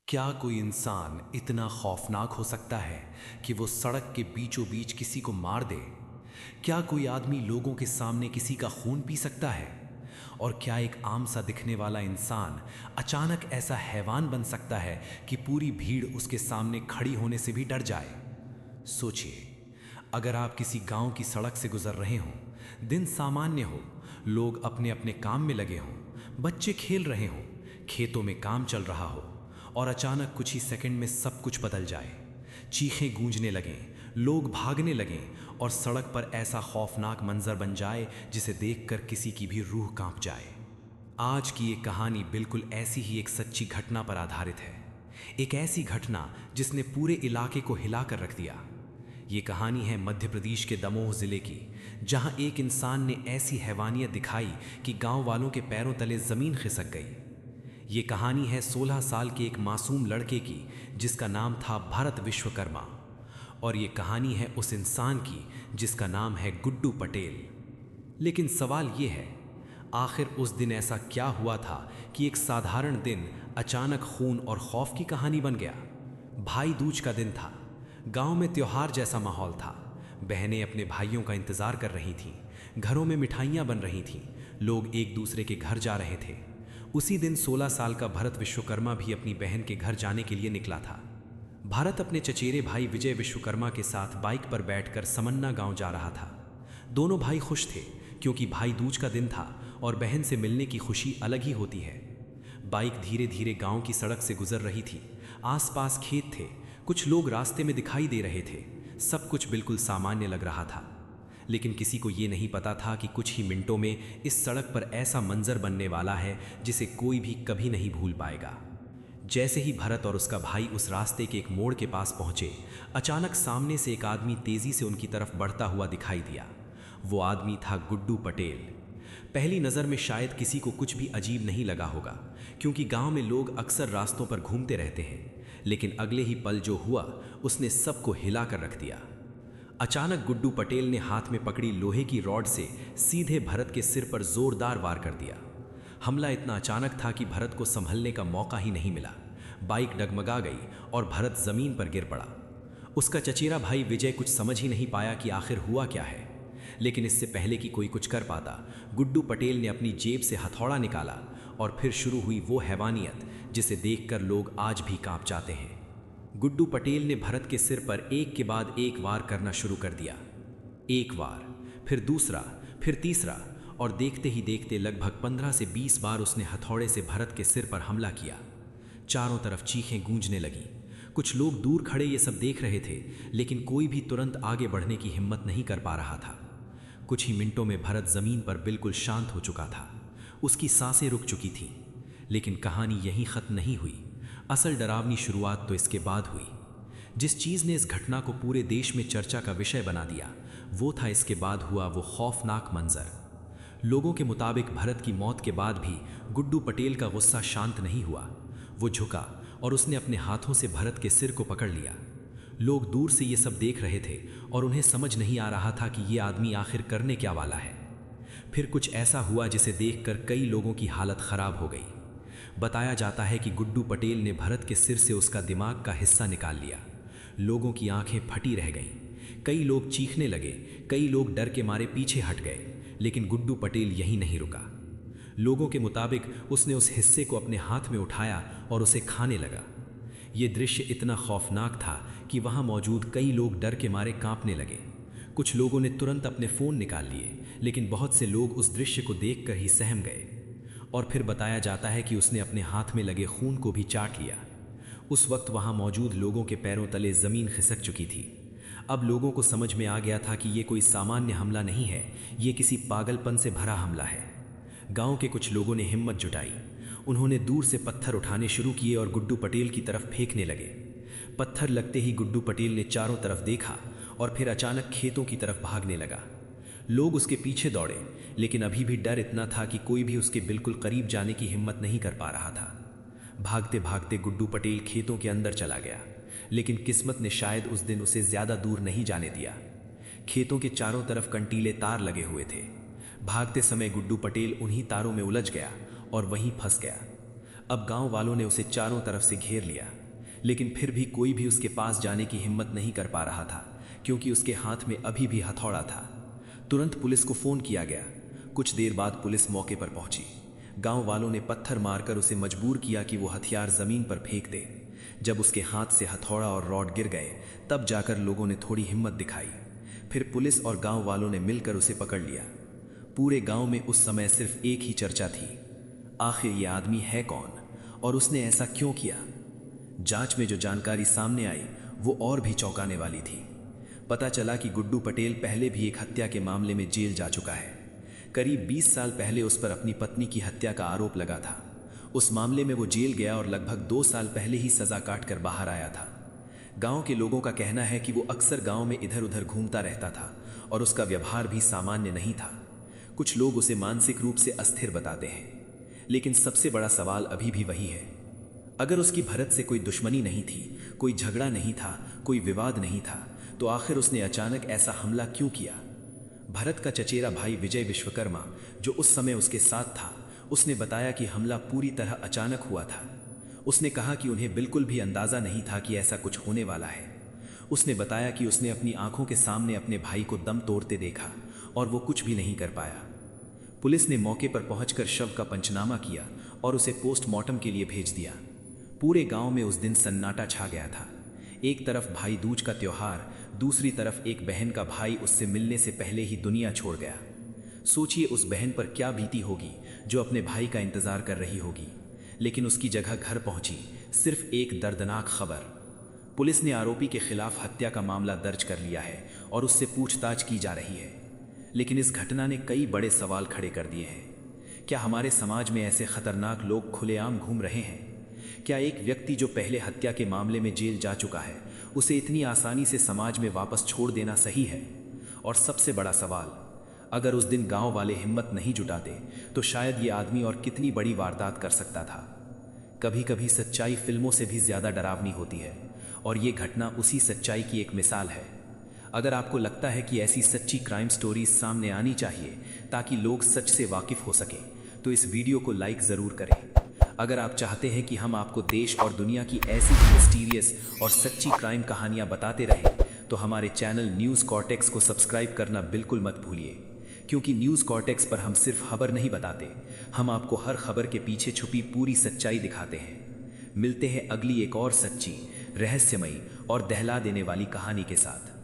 क्या कोई इंसान इतना खौफनाक हो सकता है कि वो सड़क के बीचों बीच किसी को मार दे? क्या कोई आदमी लोगों के सामने किसी का खून पी सकता है? और क्या एक आम सा दिखने वाला इंसान अचानक ऐसा हैवान बन सकता है कि पूरी भीड़ उसके सामने खड़ी होने से भी डर जाए? सोचिए, अगर आप किसी गांव की सड़क से गुजर रहे हों, दिन सामान्य हो, लोग अपने अपने काम में लगे हों, बच्चे खेल रहे हों, खेतों में काम चल रहा हो, और अचानक कुछ ही सेकंड में सब कुछ बदल जाए। चीखें गूंजने लगें, लोग भागने लगें और सड़क पर ऐसा खौफनाक मंजर बन जाए जिसे देखकर किसी की भी रूह कांप जाए। आज की ये कहानी बिल्कुल ऐसी ही एक सच्ची घटना पर आधारित है। एक ऐसी घटना जिसने पूरे इलाके को हिलाकर रख दिया। ये कहानी है मध्य प्रदेश के दमोह जिले की, जहां एक इंसान ने ऐसी हैवानियत दिखाई कि गांव वालों के पैरों तले जमीन खिसक गई। ये कहानी है 16 साल के एक मासूम लड़के की जिसका नाम था भरत विश्वकर्मा। और ये कहानी है उस इंसान की जिसका नाम है गुड्डू पटेल। लेकिन सवाल ये है, आखिर उस दिन ऐसा क्या हुआ था कि एक साधारण दिन अचानक खून और खौफ की कहानी बन गया? भाई दूज का दिन था। गांव में त्योहार जैसा माहौल था। बहनें अपने भाइयों का इंतजार कर रही थीं, घरों में मिठाइयाँ बन रही थीं, लोग एक दूसरे के घर जा रहे थे। उसी दिन 16 साल का भरत विश्वकर्मा भी अपनी बहन के घर जाने के लिए निकला था। भारत अपने चचेरे भाई विजय विश्वकर्मा के साथ बाइक पर बैठकर समन्ना गांव जा रहा था। दोनों भाई खुश थे क्योंकि भाई दूज का दिन था और बहन से मिलने की खुशी अलग ही होती है। बाइक धीरे धीरे गांव की सड़क से गुजर रही थी। आसपास खेत थे, कुछ लोग रास्ते में दिखाई दे रहे थे। सब कुछ बिल्कुल सामान्य लग रहा था। लेकिन किसी को ये नहीं पता था कि कुछ ही मिनटों में इस सड़क पर ऐसा मंजर बनने वाला है जिसे कोई भी कभी नहीं भूल पाएगा। जैसे ही भरत और उसका भाई उस रास्ते के एक मोड़ के पास पहुंचे, अचानक सामने से एक आदमी तेजी से उनकी तरफ बढ़ता हुआ दिखाई दिया। वो आदमी था गुड्डू पटेल। पहली नज़र में शायद किसी को कुछ भी अजीब नहीं लगा होगा, क्योंकि गांव में लोग अक्सर रास्तों पर घूमते रहते हैं। लेकिन अगले ही पल जो हुआ उसने सबको हिलाकर रख दिया। अचानक गुड्डू पटेल ने हाथ में पकड़ी लोहे की रॉड से सीधे भरत के सिर पर जोरदार वार कर दिया। हमला इतना अचानक था कि भरत को संभलने का मौका ही नहीं मिला। बाइक डगमगा गई और भरत जमीन पर गिर पड़ा। उसका चचेरा भाई विजय कुछ समझ ही नहीं पाया कि आखिर हुआ क्या है। लेकिन इससे पहले कि कोई कुछ कर पाता, गुड्डू पटेल ने अपनी जेब से हथौड़ा निकाला और फिर शुरू हुई वो हैवानियत जिसे देखकर लोग आज भी कांप जाते हैं। गुड्डू पटेल ने भरत के सिर पर एक के बाद एक वार करना शुरू कर दिया। एक वार, फिर दूसरा, फिर तीसरा, और देखते ही देखते लगभग 15 से 20 बार उसने हथौड़े से भरत के सिर पर हमला किया। चारों तरफ चीखें गूंजने लगीं। कुछ लोग दूर खड़े ये सब देख रहे थे, लेकिन कोई भी तुरंत आगे बढ़ने की हिम्मत नहीं कर पा रहा था। कुछ ही मिनटों में भरत जमीन पर बिल्कुल शांत हो चुका था। उसकी सांसें रुक चुकी थीं। लेकिन कहानी यहीं खत्म नहीं हुई। असल डरावनी शुरुआत तो इसके बाद हुई। जिस चीज़ ने इस घटना को पूरे देश में चर्चा का विषय बना दिया, वो था इसके बाद हुआ वो खौफनाक मंजर। लोगों के मुताबिक भरत की मौत के बाद भी गुड्डू पटेल का गुस्सा शांत नहीं हुआ। वो झुका और उसने अपने हाथों से भरत के सिर को पकड़ लिया। लोग दूर से ये सब देख रहे थे और उन्हें समझ नहीं आ रहा था कि ये आदमी आखिर करने क्या वाला है। फिर कुछ ऐसा हुआ जिसे देखकर कई लोगों की हालत खराब हो गई। बताया जाता है कि गुड्डू पटेल ने भरत के सिर से उसका दिमाग का हिस्सा निकाल लिया। लोगों की आंखें फटी रह गईं। कई लोग चीखने लगे, कई लोग डर के मारे पीछे हट गए। लेकिन गुड्डू पटेल यहीं नहीं रुका। लोगों के मुताबिक उसने उस हिस्से को अपने हाथ में उठाया और उसे खाने लगा। ये दृश्य इतना खौफनाक था कि वहां मौजूद कई लोग डर के मारे कांपने लगे। कुछ लोगों ने तुरंत अपने फ़ोन निकाल लिए, लेकिन बहुत से लोग उस दृश्य को देखकर ही सहम गए। और फिर बताया जाता है कि उसने अपने हाथ में लगे खून को भी चाट लिया। उस वक्त वहां मौजूद लोगों के पैरों तले ज़मीन खिसक चुकी थी। अब लोगों को समझ में आ गया था कि ये कोई सामान्य हमला नहीं है, ये किसी पागलपन से भरा हमला है। गांव के कुछ लोगों ने हिम्मत जुटाई। उन्होंने दूर से पत्थर उठाने शुरू किए और गुड्डू पटेल की तरफ फेंकने लगे। पत्थर लगते ही गुड्डू पटेल ने चारों तरफ देखा और फिर अचानक खेतों की तरफ भागने लगा। लोग उसके पीछे दौड़े, लेकिन अभी भी डर इतना था कि कोई भी उसके बिल्कुल करीब जाने की हिम्मत नहीं कर पा रहा था। भागते भागते गुड्डू पटेल खेतों के अंदर चला गया, लेकिन किस्मत ने शायद उस दिन उसे ज़्यादा दूर नहीं जाने दिया। खेतों के चारों तरफ कंटीले तार लगे हुए थे। भागते समय गुड्डू पटेल उन्हीं तारों में उलझ गया और वहीं फंस गया। अब गांव वालों ने उसे चारों तरफ से घेर लिया, लेकिन फिर भी कोई भी उसके पास जाने की हिम्मत नहीं कर पा रहा था, क्योंकि उसके हाथ में अभी भी हथौड़ा था। तुरंत पुलिस को फोन किया गया। कुछ देर बाद पुलिस मौके पर पहुंची। गांव वालों ने पत्थर मारकर उसे मजबूर किया कि वो हथियार जमीन पर फेंक दे। जब उसके हाथ से हथौड़ा और रॉड गिर गए, तब जाकर लोगों ने थोड़ी हिम्मत दिखाई। फिर पुलिस और गांव वालों ने मिलकर उसे पकड़ लिया। पूरे गांव में उस समय सिर्फ एक ही चर्चा थी, आखिर ये आदमी है कौन और उसने ऐसा क्यों किया। जांच में जो जानकारी सामने आई वो और भी चौंकाने वाली थी। पता चला कि गुड्डू पटेल पहले भी एक हत्या के मामले में जेल जा चुका है। करीब 20 साल पहले उस पर अपनी पत्नी की हत्या का आरोप लगा था। उस मामले में वो जेल गया और लगभग 2 साल पहले ही सजा काटकर बाहर आया था। गांव के लोगों का कहना है कि वो अक्सर गांव में इधर उधर घूमता रहता था और उसका व्यवहार भी सामान्य नहीं था। कुछ लोग उसे मानसिक रूप से अस्थिर बताते हैं, लेकिन सबसे बड़ा सवाल अभी भी वही है। अगर उसकी भरत से कोई दुश्मनी नहीं थी, कोई झगड़ा नहीं था, कोई विवाद नहीं था, तो आखिर उसने अचानक ऐसा हमला क्यों किया। भरत का चचेरा भाई विजय विश्वकर्मा, जो उस समय उसके साथ था, उसने बताया कि हमला पूरी तरह अचानक हुआ था। उसने कहा कि उन्हें बिल्कुल भी अंदाजा नहीं था कि ऐसा कुछ होने वाला है। उसने बताया कि उसने अपनी आंखों के सामने अपने भाई को दम तोड़ते देखा और वो कुछ भी नहीं कर पाया। पुलिस ने मौके पर पहुंचकर शव का पंचनामा किया और उसे पोस्टमार्टम के लिए भेज दिया। पूरे गांव में उस दिन सन्नाटा छा गया था। एक तरफ भाई दूज का त्योहार, दूसरी तरफ एक बहन का भाई उससे मिलने से पहले ही दुनिया छोड़ गया। सोचिए उस बहन पर क्या बीती होगी जो अपने भाई का इंतजार कर रही होगी। लेकिन उसकी जगह घर पहुंची सिर्फ एक दर्दनाक खबर। पुलिस ने आरोपी के खिलाफ हत्या का मामला दर्ज कर लिया है और उससे पूछताछ की जा रही है। लेकिन इस घटना ने कई बड़े सवाल खड़े कर दिए हैं। क्या हमारे समाज में ऐसे खतरनाक लोग खुलेआम घूम रहे हैं? क्या एक व्यक्ति जो पहले हत्या के मामले में जेल जा चुका है, उसे इतनी आसानी से समाज में वापस छोड़ देना सही है? और सबसे बड़ा सवाल, अगर उस दिन गांव वाले हिम्मत नहीं जुटाते तो शायद ये आदमी और कितनी बड़ी वारदात कर सकता था। कभी कभी सच्चाई फिल्मों से भी ज्यादा डरावनी होती है और ये घटना उसी सच्चाई की एक मिसाल है। अगर आपको लगता है कि ऐसी सच्ची क्राइम स्टोरीज सामने आनी चाहिए ताकि लोग सच से वाकिफ हो सके, तो इस वीडियो को लाइक ज़रूर करें। अगर आप चाहते हैं कि हम आपको देश और दुनिया की ऐसी मिस्टीरियस और सच्ची क्राइम कहानियां बताते रहें, तो हमारे चैनल न्यूज़ कॉर्टेक्स को सब्सक्राइब करना बिल्कुल मत भूलिए, क्योंकि न्यूज़ कॉर्टेक्स पर हम सिर्फ खबर नहीं बताते, हम आपको हर खबर के पीछे छुपी पूरी सच्चाई दिखाते हैं। मिलते हैं अगली एक और सच्ची, रहस्यमयी और दहला देने वाली कहानी के साथ।